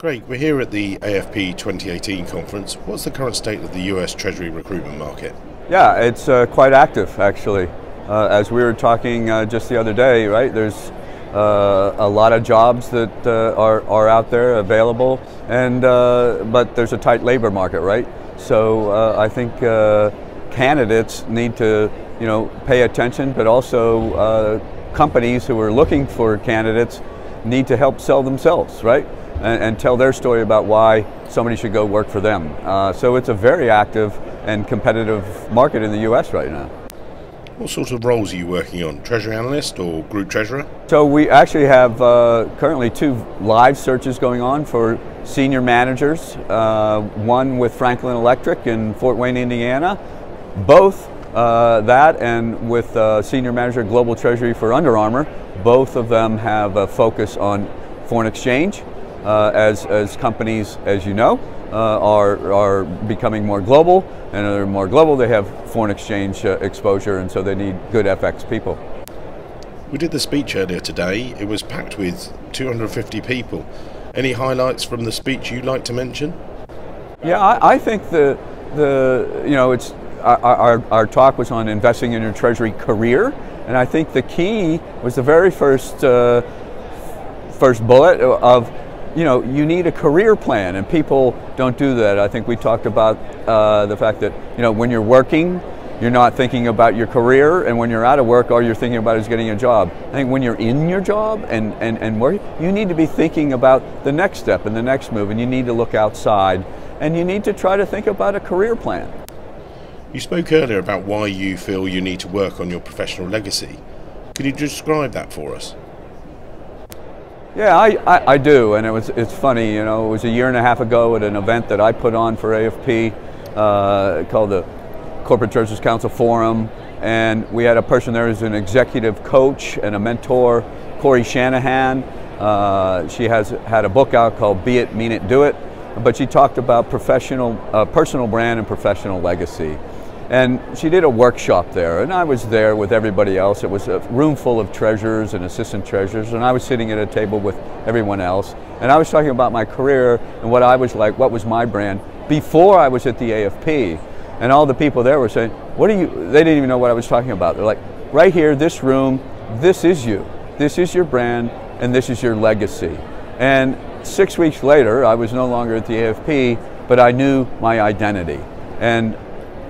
Greg, we're here at the AFP 2018 conference. What's the current state of the US Treasury Recruitment Market? Yeah, it's quite active actually. As we were talking just the other day, right? There's a lot of jobs that are out there available, and but there's a tight labor market, right? So I think candidates need to, pay attention, but also companies who are looking for candidates need to help sell themselves, right? And tell their story about why somebody should go work for them. So it's a very active and competitive market in the US right now. What sort of roles are you working on? Treasury analyst or group treasurer? So we actually have currently 2 live searches going on for senior managers. One with Franklin Electric in Fort Wayne, Indiana. Both that and with senior manager global treasury for Under Armour. Both of them have a focus on foreign exchange. As companies, as you know, are becoming more global, and they're more global, they have foreign exchange exposure, and so they need good FX people. We did the speech earlier today. It was packed with 250 people. Any highlights from the speech you'd like to mention? Yeah, I think it's our talk was on investing in your Treasury career, and I think the key was the very first bullet of, you need a career plan, and people don't do that. I think we talked about the fact that, when you're working, you're not thinking about your career, and when you're out of work, all you're thinking about is getting a job. I think when you're in your job and working, you need to be thinking about the next step and the next move, and you need to look outside, and you need to try to think about a career plan. You spoke earlier about why you feel you need to work on your professional legacy. Could you describe that for us? Yeah, I do, and it's funny, it was a year and a half ago at an event that I put on for AFP called the Corporate Treasurers Council Forum, and we had a person there who's an executive coach and a mentor, Corey Shanahan. She has had a book out called Be It, Mean It, Do It, but she talked about personal brand and professional legacy. And she did a workshop there, and I was there with everybody else. It was a room full of treasurers and assistant treasurers, and I was sitting at a table with everyone else. And I was talking about my career and what I was like, what was my brand before I was at the AFP. And all the people there were saying, they didn't even know what I was talking about. They're like, right here, this room, this is you. This is your brand, and this is your legacy. And 6 weeks later, I was no longer at the AFP, but I knew my identity. And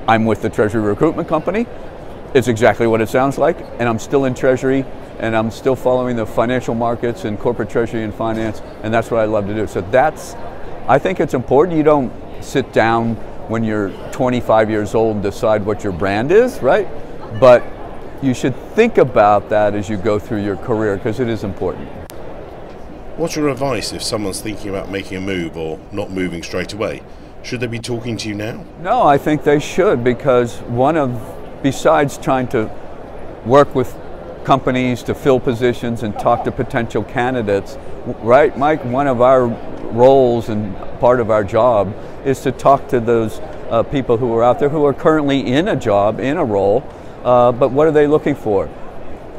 I'm with the Treasury Recruitment Company. It's exactly what it sounds like, and I'm still in Treasury, and I'm still following the financial markets and corporate Treasury and finance, and that's what I love to do. So I think it's important. You don't sit down when you're 25 years old and decide what your brand is, right? But you should think about that as you go through your career, because it is important. What's your advice if someone's thinking about making a move or not moving straight away? Should they be talking to you now? No, I think they should, because besides trying to work with companies to fill positions and talk to potential candidates, right, Mike, one of our roles and part of our job is to talk to those people who are out there who are currently in a job, in a role, but what are they looking for?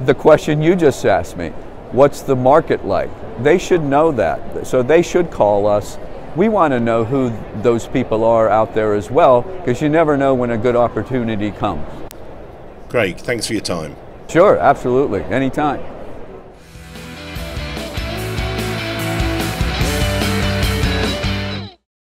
The question you just asked me, what's the market like? They should know that, so they should call us. We want to know who those people are out there as well, because you never know when a good opportunity comes. Greg, thanks for your time. Sure, absolutely, anytime.